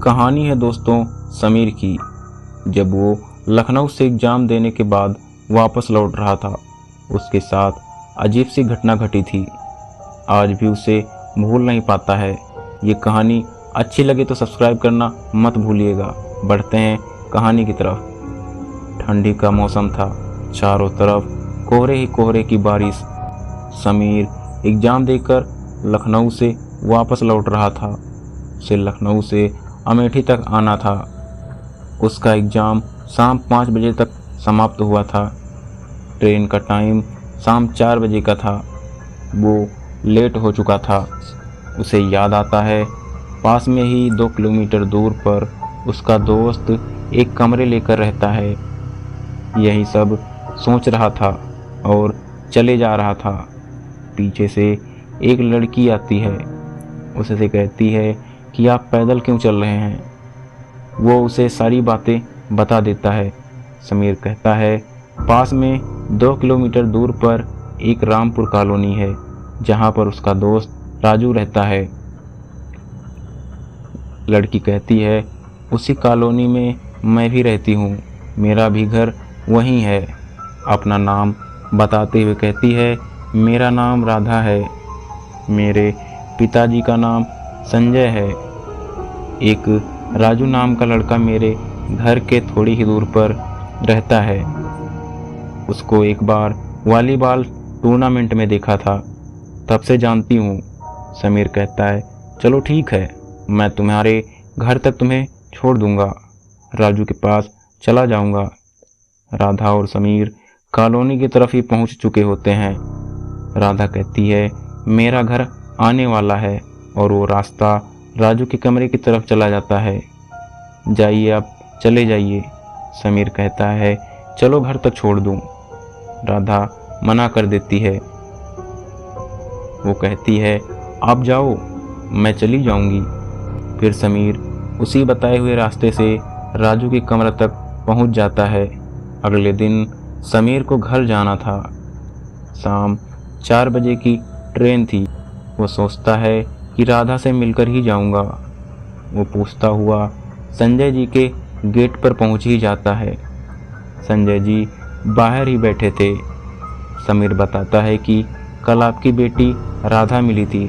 कहानी है दोस्तों समीर की। जब वो लखनऊ से एग्ज़ाम देने के बाद वापस लौट रहा था, उसके साथ अजीब सी घटना घटी थी। आज भी उसे भूल नहीं पाता है। ये कहानी अच्छी लगे तो सब्सक्राइब करना मत भूलिएगा। बढ़ते हैं कहानी की तरफ। ठंडी का मौसम था, चारों तरफ कोहरे ही कोहरे की बारिश। समीर एग्ज़ाम देकर लखनऊ से वापस लौट रहा था। उसे लखनऊ से अमेठी तक आना था। उसका एग्ज़ाम शाम 5 बजे तक समाप्त हुआ था। ट्रेन का टाइम शाम 4 बजे का था। वो लेट हो चुका था। उसे याद आता है, पास में ही 2 किलोमीटर दूर पर उसका दोस्त एक कमरे लेकर रहता है। यही सब सोच रहा था और चले जा रहा था। पीछे से एक लड़की आती है। उससे कहती है कि आप पैदल क्यों चल रहे हैं। वो उसे सारी बातें बता देता है। समीर कहता है, पास में 2 किलोमीटर दूर पर एक रामपुर कॉलोनी है, जहाँ पर उसका दोस्त राजू रहता है। लड़की कहती है, उसी कॉलोनी में मैं भी रहती हूँ, मेरा भी घर वहीं है। अपना नाम बताते हुए कहती है, मेरा नाम राधा है, मेरे पिताजी का नाम संजय है। एक राजू नाम का लड़का मेरे घर के थोड़ी ही दूर पर रहता है। उसको एक बार वॉलीबॉल टूर्नामेंट में देखा था, तब से जानती हूँ। समीर कहता है, चलो ठीक है, मैं तुम्हारे घर तक तुम्हें छोड़ दूंगा, राजू के पास चला जाऊंगा। राधा और समीर कॉलोनी की तरफ ही पहुंच चुके होते हैं। राधा कहती है, मेरा घर आने वाला है, और वो रास्ता राजू के कमरे की तरफ चला जाता है। जाइए, आप चले जाइए। समीर कहता है, चलो घर तक छोड़ दूं। राधा मना कर देती है। वो कहती है, आप जाओ, मैं चली जाऊंगी। फिर समीर उसी बताए हुए रास्ते से राजू के कमरे तक पहुंच जाता है। अगले दिन समीर को घर जाना था। शाम 4 बजे की ट्रेन थी। वो सोचता है कि राधा से मिलकर ही जाऊंगा। वो पूछता हुआ संजय जी के गेट पर पहुंच ही जाता है। संजय जी बाहर ही बैठे थे। समीर बताता है कि कल आपकी बेटी राधा मिली थी,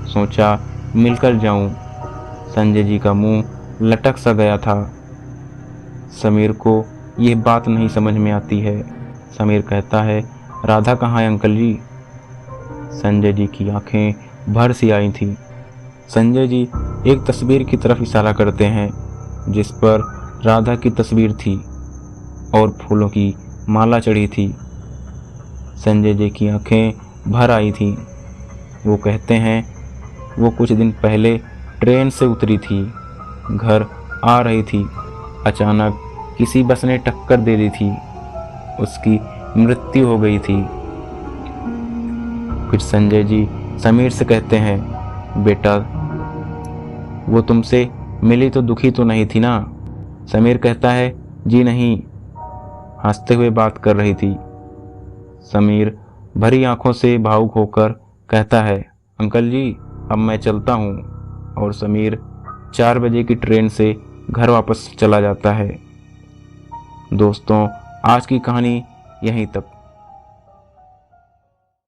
सोचा मिलकर जाऊं। संजय जी का मुंह लटक सा गया था। समीर को यह बात नहीं समझ में आती है। समीर कहता है, राधा कहाँ है अंकल जी। संजय जी की आंखें भर सी आई थी। संजय जी एक तस्वीर की तरफ इशारा करते हैं, जिस पर राधा की तस्वीर थी और फूलों की माला चढ़ी थी। संजय जी की आंखें भर आई थी। वो कहते हैं, वो कुछ दिन पहले ट्रेन से उतरी थी, घर आ रही थी, अचानक किसी बस ने टक्कर दे दी थी, उसकी मृत्यु हो गई थी। फिर संजय जी समीर से कहते हैं, बेटा वो तुमसे मिली तो दुखी तो नहीं थी ना। समीर कहता है, जी नहीं, हंसते हुए बात कर रही थी। समीर भरी आंखों से भावुक होकर कहता है, अंकल जी अब मैं चलता हूँ। और समीर 4 बजे की ट्रेन से घर वापस चला जाता है। दोस्तों, आज की कहानी यहीं तक।